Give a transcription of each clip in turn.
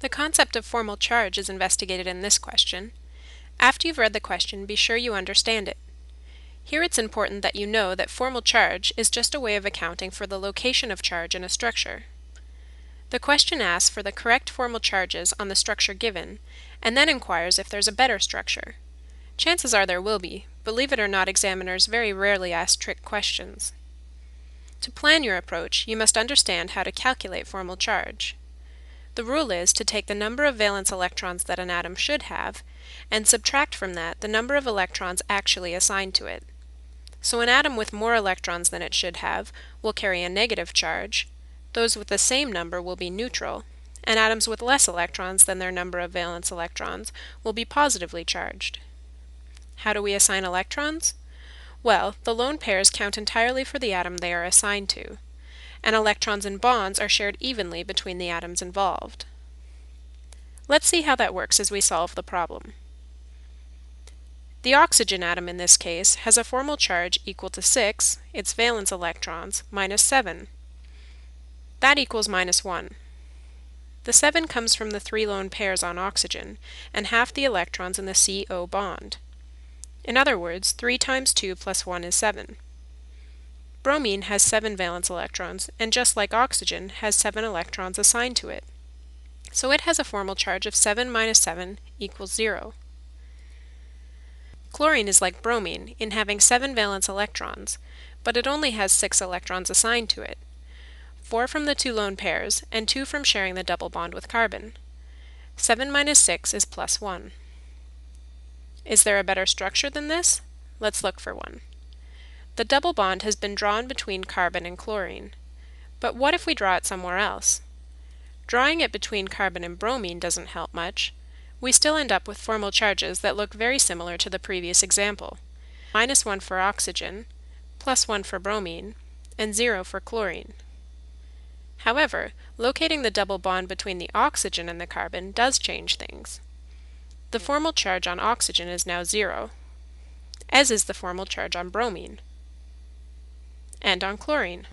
The concept of formal charge is investigated in this question. After you've read the question, be sure you understand it. Here it's important that you know that formal charge is just a way of accounting for the location of charge in a structure. The question asks for the correct formal charges on the structure given, and then inquires if there's a better structure. Chances are there will be. Believe it or not, examiners very rarely ask trick questions. To plan your approach, you must understand how to calculate formal charge. The rule is to take the number of valence electrons that an atom should have, and subtract from that the number of electrons actually assigned to it. So an atom with more electrons than it should have will carry a negative charge, those with the same number will be neutral, and atoms with less electrons than their number of valence electrons will be positively charged. How do we assign electrons? Well, the lone pairs count entirely for the atom they are assigned to, and electrons in bonds are shared evenly between the atoms involved. Let's see how that works as we solve the problem. The oxygen atom in this case has a formal charge equal to 6, its valence electrons, minus 7. That equals minus 1. The 7 comes from the 3 lone pairs on oxygen, and half the electrons in the CO bond. In other words, 3 times 2 plus 1 is 7. Bromine has 7 valence electrons, and just like oxygen, has 7 electrons assigned to it. So it has a formal charge of 7 minus 7 equals 0. Chlorine is like bromine in having 7 valence electrons, but it only has 6 electrons assigned to it, 4 from the 2 lone pairs, and 2 from sharing the double bond with carbon. 7 minus 6 is plus 1. Is there a better structure than this? Let's look for one. The double bond has been drawn between carbon and chlorine. But what if we draw it somewhere else? Drawing it between carbon and bromine doesn't help much. We still end up with formal charges that look very similar to the previous example. Minus 1 for oxygen, plus 1 for bromine, and 0 for chlorine. However, locating the double bond between the oxygen and the carbon does change things. The formal charge on oxygen is now 0, as is the formal charge on bromine, and on chlorine.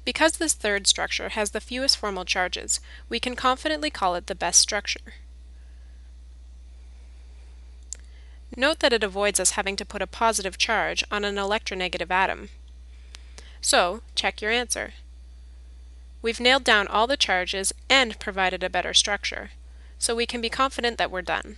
Because this third structure has the fewest formal charges, we can confidently call it the best structure. Note that it avoids us having to put a positive charge on an electronegative atom. So, check your answer. We've nailed down all the charges and provided a better structure, so we can be confident that we're done.